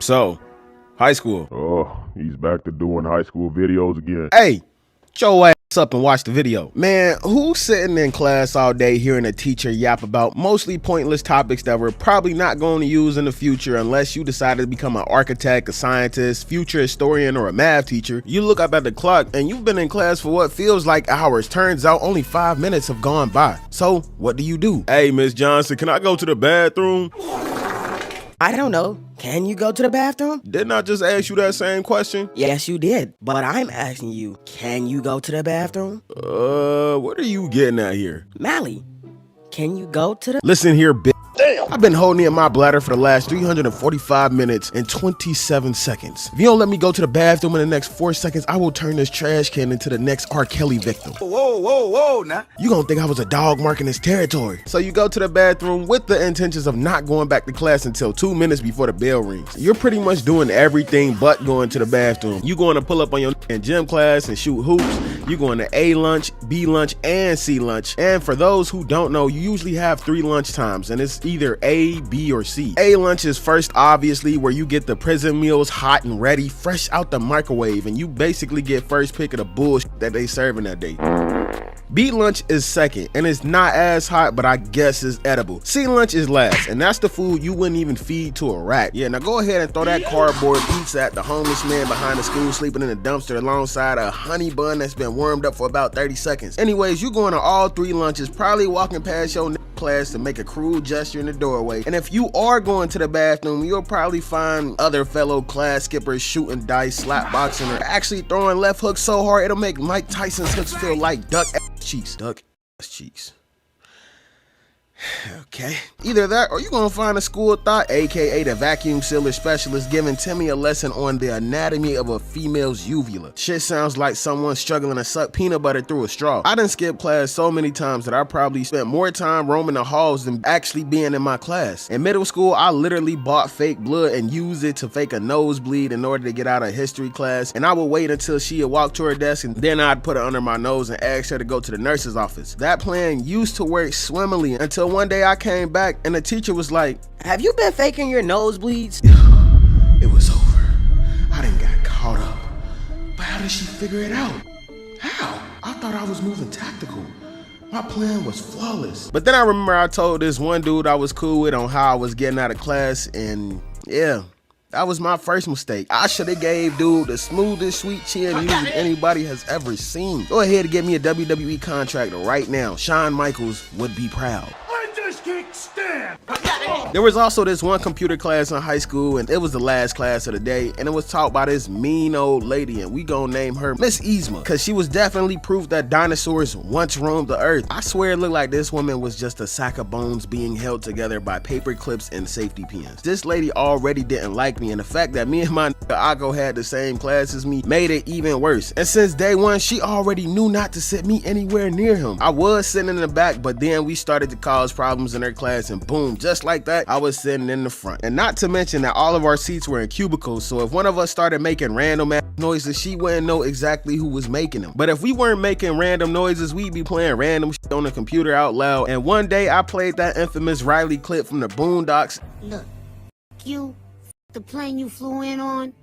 So, high school. Oh, he's back to doing high school videos again. Hey, get your ass up and watch the video. Man, who's sitting in class all day hearing a teacher yap about mostly pointless topics that we're probably not going to use in the future unless you decide to become an architect, a scientist, future historian, or a math teacher? You look up at the clock and you've been in class for what feels like hours. Turns out only 5 minutes have gone by. So, what do? Hey, Miss Johnson, can I go to the bathroom? I don't know. Can you go to the bathroom? Didn't I just ask you that same question? Yes, you did. But I'm asking you, can you go to the bathroom? What are you getting at here? Maali, can you go to the... Listen here, bitch. Damn. I've been holding in my bladder for the last 345 minutes and 27 seconds. If you don't let me go to the bathroom in the next 4 seconds, I will turn this trash can into the next R. Kelly victim. Whoa, now. You gonna think I was a dog marking this territory. So you go to the bathroom with the intentions of not going back to class until 2 minutes before the bell rings. You're pretty much doing everything but going to the bathroom. You going to pull up on your in gym class and shoot hoops. You going to A lunch, B lunch, and C lunch. And for those who don't know, you usually have 3 lunch times, and it's either A, B, or C. A lunch is first, obviously, where you get the prison meals hot and ready, fresh out the microwave, and you basically get first pick of the bullshit that they serving that day. B lunch is second, and it's not as hot, but I guess it's edible. C lunch is last, and that's the food you wouldn't even feed to a rat. Yeah, now go ahead and throw that cardboard pizza at the homeless man behind the school sleeping in a dumpster alongside a honey bun that's been warmed up for about 30 seconds. Anyways, you going to all 3 lunches, probably walking past your class to make a cruel gesture in the doorway. And if you are going to the bathroom, you'll probably find other fellow class skippers shooting dice, slap boxing, or actually throwing left hooks so hard it'll make Mike Tyson's hooks feel like duck cheeks. Duck cheeks. Okay. Either that or you're gonna find a school thought, aka the vacuum sealer specialist, giving Timmy a lesson on the anatomy of a female's uvula. Shit sounds like someone struggling to suck peanut butter through a straw. I done skipped class so many times that I probably spent more time roaming the halls than actually being in my class. In middle school, I literally bought fake blood and used it to fake a nosebleed in order to get out of history class, and I would wait until she had walked to her desk and then I'd put it under my nose and ask her to go to the nurse's office. That plan used to work swimmingly until one day I came back and the teacher was like, "Have you been faking your nosebleeds?" It was over. I done got caught up. But how did she figure it out? How? I thought I was moving tactical. My plan was flawless. But then I remember I told this one dude I was cool with on how I was getting out of class, and yeah, that was my first mistake. I should have gave dude the smoothest sweet chin music anybody has ever seen. Go ahead and get me a WWE contract right now. Shawn Michaels would be proud. There was also this one computer class in high school, and it was the last class of the day, and it was taught by this mean old lady, and we gonna name her Miss Yvng, cause she was definitely proof that dinosaurs once roamed the earth. I swear it looked like this woman was just a sack of bones being held together by paper clips and safety pins. This lady already didn't like me, and the fact that me and my Akko had the same class as me made it even worse. And since day one, she already knew not to sit me anywhere near him. I was sitting in the back, but then we started to cause problems in her class, and boom, just like that, I was sitting in the front. And not to mention that all of our seats were in cubicles, so if one of us started making random ass noises, she wouldn't know exactly who was making them. But if we weren't making random noises, we'd be playing random shit on the computer out loud. And one day I played that infamous Riley clip from the Boondocks. Look, you, the plane you flew in on,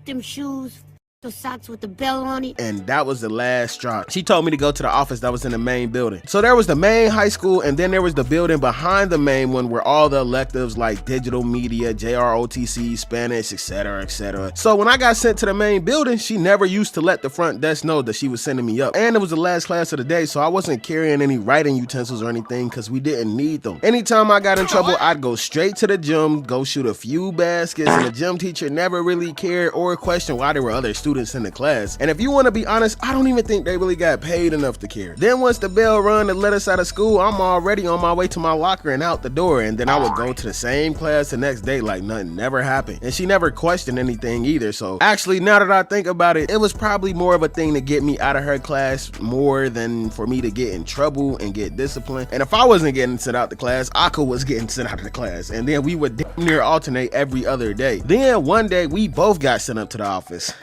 them shoes, those socks with the bell on it. And that was the last straw. She told me to go to the office that was in the main building. So there was the main high school, and then there was the building behind the main one where all the electives like digital media, JROTC, Spanish, etc., etc. So when I got sent to the main building, she never used to let the front desk know that she was sending me up. And it was the last class of the day, so I wasn't carrying any writing utensils or anything because we didn't need them. Anytime I got in trouble, I'd go straight to the gym, go shoot a few baskets, and the gym teacher never really cared or questioned why there were other students in the class. And if you want to be honest, I don't even think they really got paid enough to care. Then once the bell rung and let us out of school, I'm already on my way to my locker and out the door, and then I would go to the same class the next day like nothing never happened. And she never questioned anything either. So actually, now that I think about it, it was probably more of a thing to get me out of her class more than for me to get in trouble and get disciplined. And if I wasn't getting sent out the class, Akko was getting sent out of the class, and then we would damn near alternate every other day. Then one day we both got sent up to the office.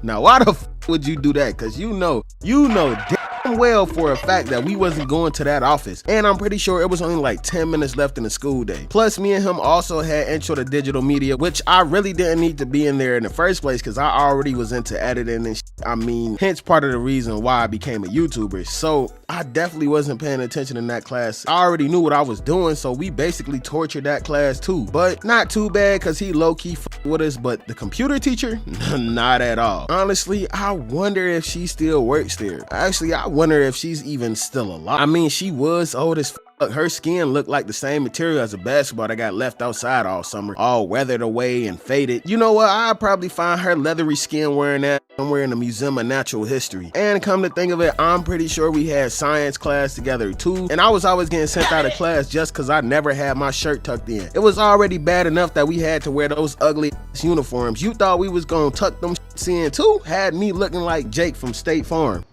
Now, why the f would you do that? Cause you know damn well for a fact that we wasn't going to that office, and I'm pretty sure it was only like 10 minutes left in the school day. Plus, me and him also had intro to digital media, which I really didn't need to be in there in the first place because I already was into editing and I mean, hence part of the reason why I became a YouTuber. So I definitely wasn't paying attention in that class. I already knew what I was doing, so we basically tortured that class too. But not too bad because he low-key with us, but the computer teacher, not at all. Honestly, I wonder if she still works there. Actually, I wonder if she's even still alive. I mean, she was old as her skin looked like the same material as a basketball that got left outside all summer, all weathered away and faded. You know what? I'd probably find her leathery skin wearing that somewhere in the Museum of Natural History. And come to think of it, I'm pretty sure we had science class together too. And I was always getting sent out of class just because I never had my shirt tucked in. It was already bad enough that we had to wear those ugly uniforms. You thought we was gonna tuck them in too? Had me looking like Jake from State Farm.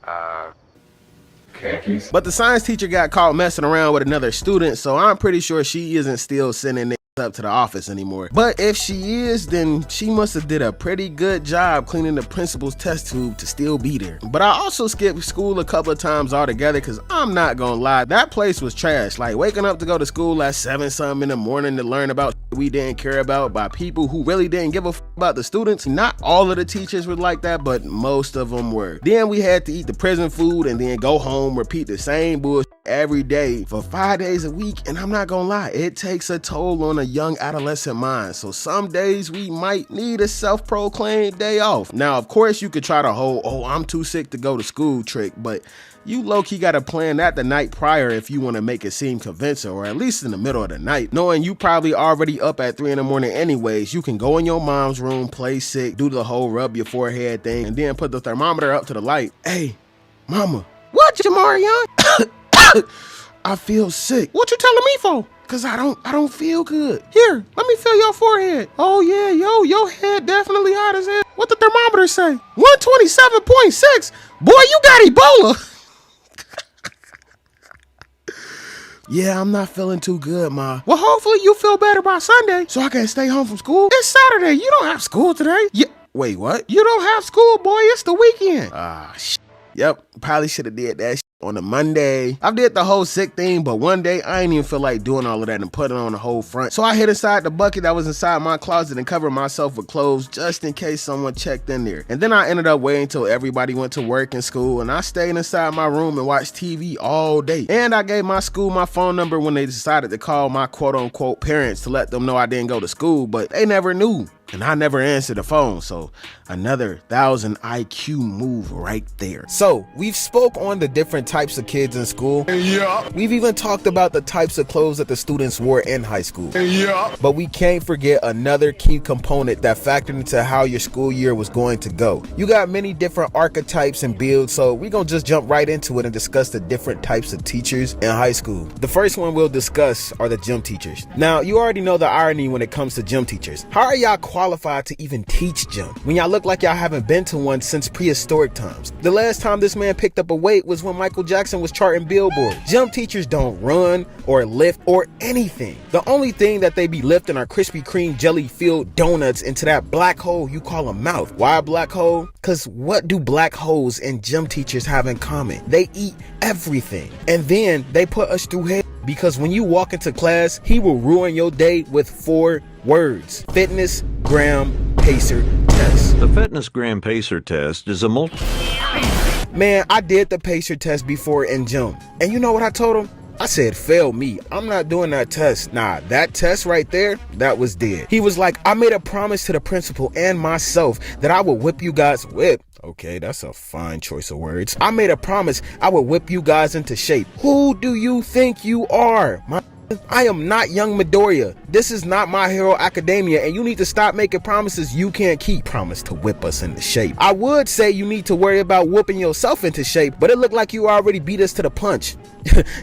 Khakis. But the science teacher got caught messing around with another student, so I'm pretty sure she isn't still sending it up to the office anymore. But if she is, then she must have did a pretty good job cleaning the principal's test tube to still be there. But I also skipped school a couple of times altogether because I'm not gonna lie, that place was trash. Like waking up to go to school at 7 something in the morning to learn about we didn't care about by people who really didn't give a about the students. Not all of the teachers were like that, but most of them were. Then we had to eat the prison food and then go home, repeat the same bullshit every day for 5 days a week. And I'm not gonna lie, it takes a toll on a young adolescent mind. So some days we might need a self-proclaimed day off. Now, of course, you could try the whole, oh, I'm too sick to go to school trick, but you low-key gotta plan that the night prior if you wanna make it seem convincing, or at least in the middle of the night. Knowing you probably already up at 3 in the morning anyways, you can go in your mom's room, play sick, do the whole rub your forehead thing, and then put the thermometer up to the light. Hey, mama. What, Jamarion? I feel sick. What you telling me for? Cause I don't feel good. Here, let me feel your forehead. Oh yeah, your head definitely hot as hell. What the thermometer say? 127.6. Boy, you got Ebola. Yeah, I'm not feeling too good, Ma. Well, hopefully you feel better by Sunday so I can stay home from school. It's Saturday. You don't have school today. Yeah. Wait, what? You don't have school, boy. It's the weekend. Yep, probably should have did that on a Monday. I did the whole sick thing, but one day I ain't even feel like doing all of that and putting on the whole front. So I hid inside the bucket that was inside my closet and covered myself with clothes just in case someone checked in there. And then I ended up waiting until everybody went to work and school, and I stayed inside my room and watched TV all day. And I gave my school my phone number when they decided to call my quote-unquote parents to let them know I didn't go to school, but they never knew. And I never answered the phone, so another 1,000 IQ move right there. So we've spoke on the different types of kids in school. Yeah. We've even talked about the types of clothes that the students wore in high school. Yeah. But we can't forget another key component that factored into how your school year was going to go. You got many different archetypes and builds, so we're gonna just jump right into it and discuss the different types of teachers in high school. The first one we'll discuss are the gym teachers. Now, you already know the irony when it comes to gym teachers. How are y'all qualified to even teach gym when y'all look like y'all haven't been to one since prehistoric times? The last time this man picked up a weight was when Michael Jackson was charting Billboard. Gym teachers don't run or lift or anything. The only thing that they be lifting are Krispy Kreme jelly filled donuts into that black hole you call a mouth. Why a black hole? Cause what do black holes and gym teachers have in common? They eat everything, and then they put us through hell. Because when you walk into class, he will ruin your day with 4 words. Fitness Gram Pacer Test. The Fitness Gram Pacer Test is a Man, I did the Pacer Test before in gym. And you know what I told him? I said, fail me. I'm not doing that test. Nah, that test right there, that was dead. He was like, I made a promise to the principal and myself that I would whip you guys whip. Okay, that's a fine choice of words. I made a promise I would whip you guys into shape. Who do you think you are? I am not young Midoriya. This is not My Hero Academia, and you need to stop making promises you can't keep. Promise to whip us into shape. I would say you need to worry about whooping yourself into shape, but it looked like you already beat us to the punch.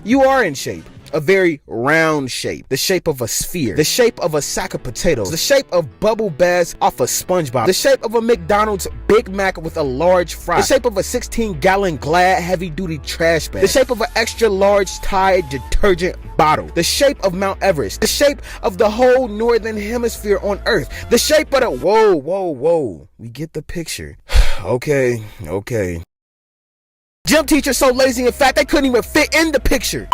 You are in shape. A very round shape, the shape of a sphere, the shape of a sack of potatoes, the shape of bubble baths off a SpongeBob, the shape of a McDonald's Big Mac with a large fry, the shape of a 16-gallon Glad heavy-duty trash bag, the shape of an extra large Tide detergent bottle, the shape of Mount Everest, the shape of the whole northern hemisphere on Earth, the shape of the whoa, we get the picture. Okay. Gym teacher so lazy, in fact, they couldn't even fit in the picture.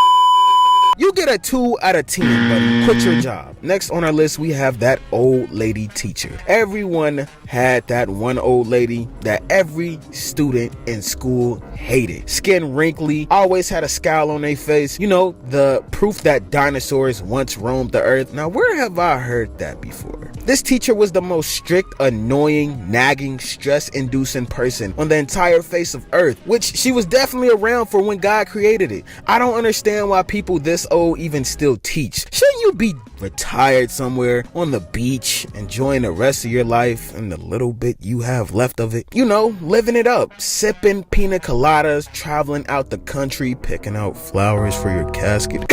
You get a 2 out of 10, buddy. Quit your job. Next on our list, we have that old lady teacher. Everyone had that one old lady that every student in school hated. Skin wrinkly, always had a scowl on their face. You know, the proof that dinosaurs once roamed the earth. Now, where have I heard that before? This teacher was the most strict, annoying, nagging, stress-inducing person on the entire face of earth, which she was definitely around for when God created it. I don't understand why people this old even still teach. Shouldn't you be retired somewhere on the beach, enjoying the rest of your life and the little bit you have left of it? You know, living it up, sipping pina coladas, traveling out the country, picking out flowers for your casket.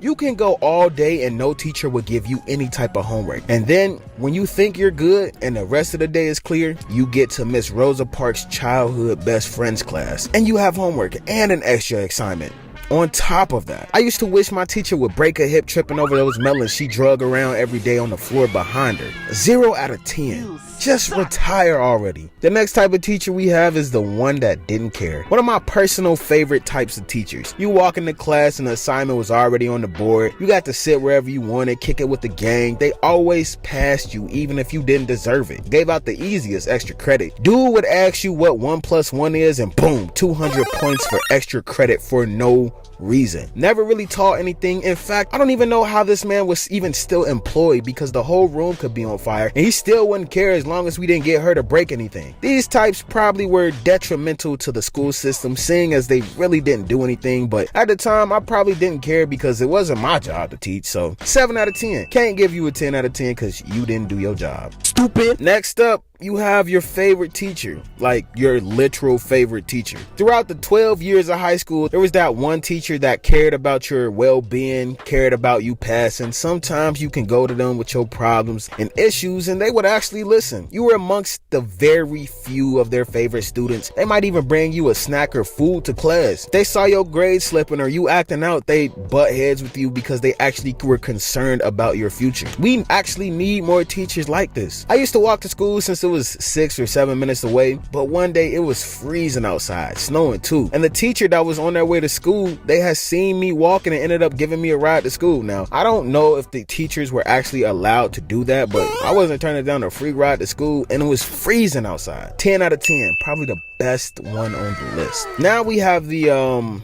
You can go all day and no teacher will give you any type of homework. And then when you think you're good and the rest of the day is clear, you get to Miss Rosa Parks' childhood best friends class and you have homework and an extra assignment. On top of that, I used to wish my teacher would break a hip tripping over those melons she drug around every day on the floor behind her. 0 out of 10. Just retire already. The next type of teacher we have is the one that didn't care. One of my personal favorite types of teachers. You walk into class and the assignment was already on the board. You got to sit wherever you wanted, kick it with the gang. They always passed you even if you didn't deserve it. Gave out the easiest extra credit. Dude would ask you what 1 + 1 is and boom, 200 points for extra credit for no reason. Never really taught anything. In fact, I don't even know how this man was even still employed because the whole room could be on fire and he still wouldn't care as long as we didn't get hurt or break anything. These types probably were detrimental to the school system, seeing as they really didn't do anything, but at the time I probably didn't care because it wasn't my job to teach. So 7 out of 10. Can't give you a 10 out of 10 because you didn't do your job. Stupid. Next up, you have your favorite teacher, like your literal favorite teacher. Throughout the 12 years of high school, there was that one teacher that cared about your well-being, cared about you passing. Sometimes you can go to them with your problems and issues and they would actually listen. You were amongst the very few of their favorite students. They might even bring you a snack or food to class. If they saw your grades slipping or you acting out, they butt heads with you because they actually were concerned about your future. We actually need more teachers like this. I used to walk to school since it was 6 or 7 minutes away, but one day it was freezing outside, snowing too, and the teacher that was on their way to school, they had seen me walking and ended up giving me a ride to school. Now, I don't know if the teachers were actually allowed to do that, but I wasn't turning down a free ride to school and it was freezing outside. 10 out of 10, probably the best one on the list. Now we have the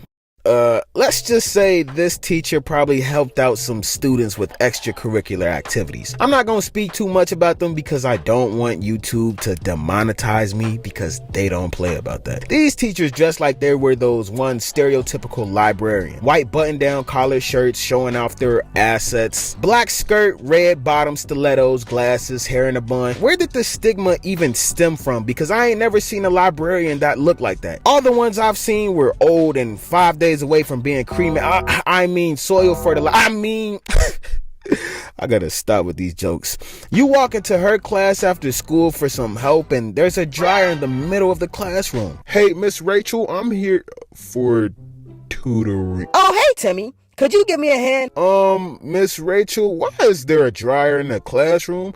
let's just say this teacher probably helped out some students with extracurricular activities. I'm not going to speak too much about them because I don't want YouTube to demonetize me because they don't play about that. These teachers dressed like they were those one stereotypical librarian. White button-down collar shirts showing off their assets. Black skirt, red bottom, stilettos, glasses, hair in a bun. Where did the stigma even stem from? Because I ain't never seen a librarian that looked like that. All the ones I've seen were old and 5 days away from being cremated. I mean soil fertilizer. I gotta stop with these jokes. You walk into her class after school for some help and there's a dryer in the middle of the classroom. Hey, Miss Rachel, I'm here for tutoring. Oh, hey, Timmy. Could you give me a hand? Miss Rachel, why is there a dryer in the classroom?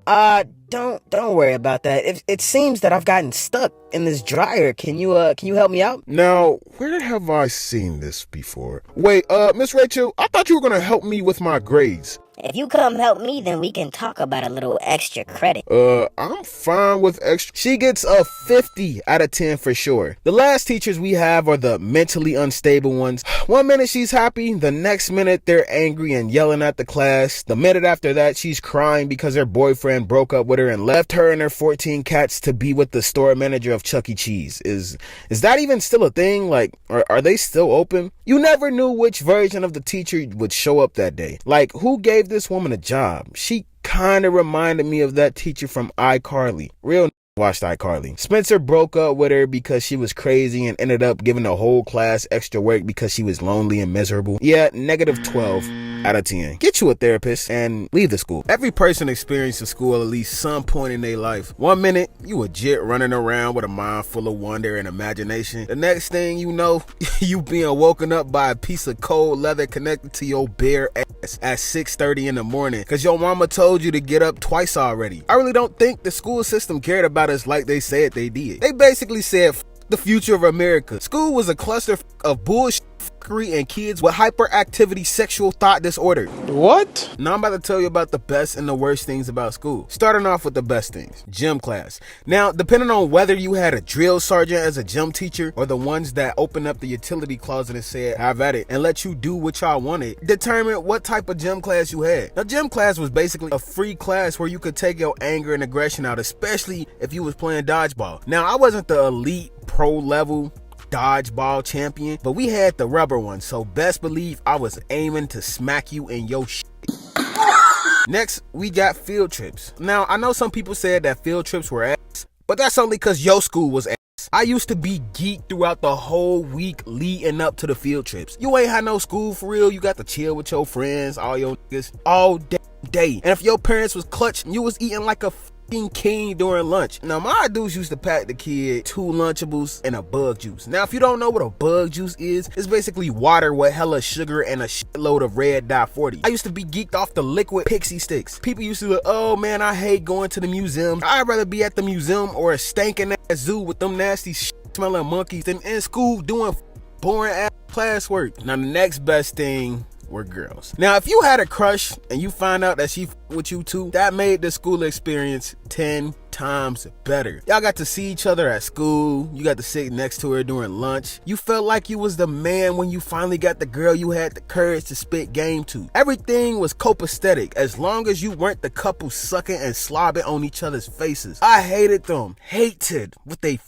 Don't worry about that. It seems that I've gotten stuck in this dryer. Can you help me out? Now, where have I seen this before? Wait, Miss Rachel, I thought you were gonna help me with my grades. If you come help me, then we can talk about a little extra credit. I'm fine with extra. She gets a 50 out of 10 for sure. The last teachers we have are the mentally unstable ones. One minute she's happy, the next minute they're angry and yelling at the class. The minute after that, she's crying because her boyfriend broke up with her and left her and her 14 cats to be with the store manager of Chuck E. Cheese. Is that even still a thing? Like, are they still open? You never knew which version of the teacher would show up that day. Like, who gave this woman a job? She kind of reminded me of that teacher from iCarly. Real watched iCarly. Spencer broke up with her because she was crazy and ended up giving the whole class extra work because she was lonely and miserable. Yeah, negative 12 out of 10. Get you a therapist and leave the school. Every person experiences school at least some point in their life. One minute, you a jit running around with a mind full of wonder and imagination. The next thing you know, you being woken up by a piece of cold leather connected to your bare ass at 6:30 in the morning because your mama told you to get up twice already. I really don't think the school system cared about us like they said they did. They basically said, the future of America. School was a cluster of bullshit and kids with hyperactivity sexual thought disorder. What? Now I'm about to tell you about the best and the worst things about school. Starting off with the best things. Gym class. Now, depending on whether you had a drill sergeant as a gym teacher or the ones that opened up the utility closet and said, have at it, and let you do what y'all wanted, determined what type of gym class you had. Now, gym class was basically a free class where you could take your anger and aggression out, especially if you was playing dodgeball. Now, I wasn't the elite pro level dodgeball champion, but we had the rubber one, so best believe I was aiming to smack you in your shit. Next, we got field trips. Now, I know some people said that field trips were ass, but that's only because your school was ass. I used to be geeked throughout the whole week leading up to the field trips. You ain't had no school for real, you got to chill with your friends, all your niggas, all day. And if your parents was clutch, you was eating like a king during lunch. Now, my dudes used to pack the kid 2 Lunchables and a bug juice. Now, if you don't know what a bug juice is, it's basically water with hella sugar and a shitload of red dye 40. I used to be geeked off the liquid pixie sticks. People used to be like, oh man, I hate going to the museum. I'd rather be at the museum or a stankin' ass zoo with them nasty smelling monkeys than in school doing boring ass classwork. Now, the next best thing were girls. Now, if you had a crush and you find out that she with you too, that made the school experience 10 times better. Y'all got to see each other at school. You got to sit next to her during lunch. You felt like you was the man when you finally got the girl you had the courage to spit game to. Everything was copacetic as long as you weren't the couple sucking and slobbing on each other's faces. I hated them. Hated with a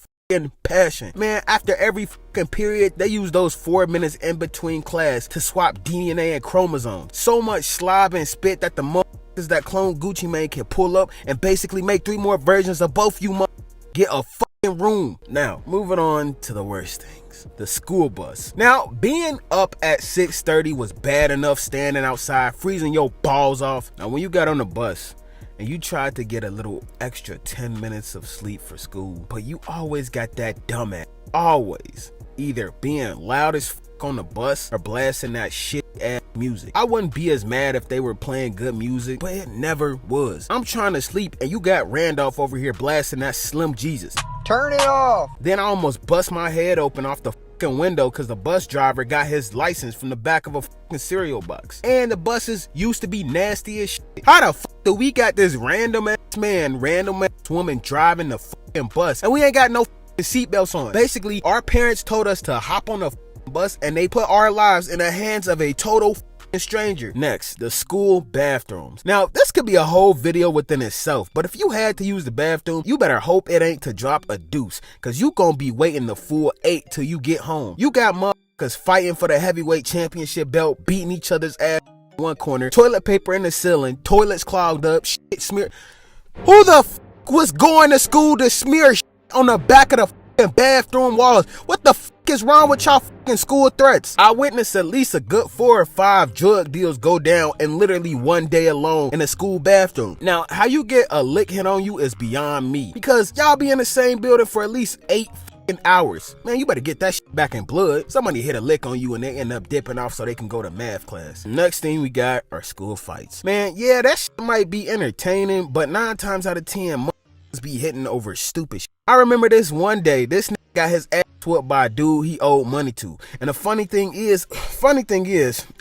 passion. Man, after every fucking period, they use those 4 minutes in between class to swap DNA and chromosomes. So much slob and spit that the motherfuckers that clone Gucci Mane can pull up and basically make 3 more versions of both you motherfuckers. Get a fucking room. Now, moving on to the worst things. The school bus. Now, being up at 6:30 was bad enough standing outside, freezing your balls off. Now, when you got on the bus, and you tried to get a little extra 10 minutes of sleep for school, but you always got that dumbass, always, either being loud as fuck on the bus or blasting that shit ass music. I wouldn't be as mad if they were playing good music, but it never was. I'm trying to sleep and you got Randolph over here blasting that Slim Jesus. Turn it off. Then I almost bust my head open off the window because the bus driver got his license from the back of a fucking cereal box. And the buses used to be nasty as shit. How the fuck do we got this random ass man, random ass woman driving the fucking bus and we ain't got no fucking seatbelts on? Basically, our parents told us to hop on the fucking bus and they put our lives in the hands of a total stranger. Next, the school bathrooms. Now, this could be a whole video within itself, but if you had to use the bathroom, you better hope it ain't to drop a deuce, cause you gonna be waiting the full 8 till you get home. You got motherfuckers fighting for the heavyweight championship belt, beating each other's ass in one corner, toilet paper in the ceiling, toilets clogged up, shit smeared. Who the f was going to school to smear shit on the back of the bathroom walls? What the fuck is wrong with y'all fucking school threats? I witnessed at least a good 4 or 5 drug deals go down in literally one day alone in a school bathroom. Now, how you get a lick hit on you is beyond me, because y'all be in the same building for at least 8 fucking hours. Man, you better get that shit back in blood. Somebody hit a lick on you and they end up dipping off so they can go to math class. Next thing we got are school fights. Man, yeah, that shit might be entertaining, but 9 times out of 10, be hitting over stupid shit. I remember this one day, this nigga got his ass whooped by a dude he owed money to. And the funny thing is,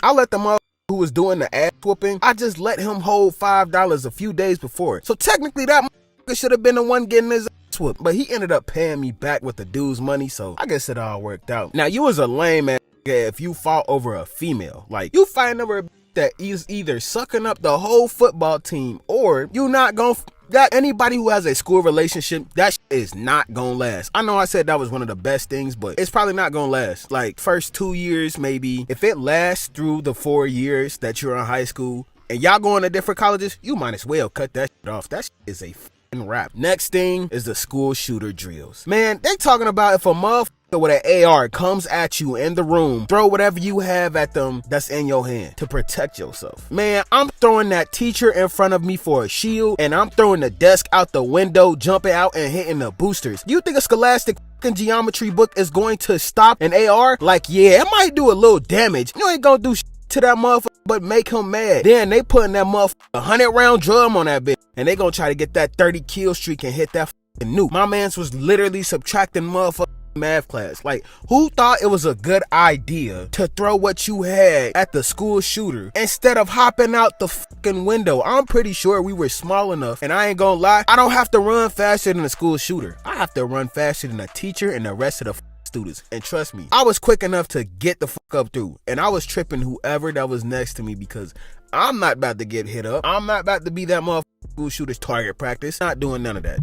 I let the motherfucker who was doing the ass whooping, I just let him hold $5 a few days before. So technically that motherfucker should have been the one getting his ass whooped. But he ended up paying me back with the dude's money, so I guess it all worked out. Now, you was a lame ass nigga if you fought over a female. Like, you fighting over a that is either sucking up the whole football team or you not gonna that anybody who has a school relationship, that is not gonna last. I know I said that was one of the best things, but it's probably not gonna last. Like, first 2 years, maybe. If it lasts through the 4 years that you're in high school and y'all going to different colleges, you might as well cut that shit off. That shit is a fucking wrap. Next thing is the school shooter drills. Man, they talking about if a motherfucker with an AR comes at you in the room, throw whatever you have at them that's in your hand to protect yourself. Man, I'm throwing that teacher in front of me for a shield, and I'm throwing the desk out the window, jumping out and hitting the boosters. You think a scholastic geometry book is going to stop an AR? Like, yeah, it might do a little damage. You ain't gonna do shit to that motherfucker but make him mad. Then they putting that motherfucker 100-round drum on that bitch, and they gonna try to get that 30 kill streak and hit that nuke. My mans was literally subtracting motherfuckers math class. Like, who thought it was a good idea to throw what you had at the school shooter instead of hopping out the fucking window? I'm pretty sure we were small enough, and I ain't gonna lie, I don't have to run faster than a school shooter. I have to run faster than a teacher and the rest of the students. And trust me, I was quick enough to get the fuck up through, and I was tripping whoever that was next to me because I'm not about to get hit up. I'm not about to be that motherfucking school shooter's target practice. Not doing none of that.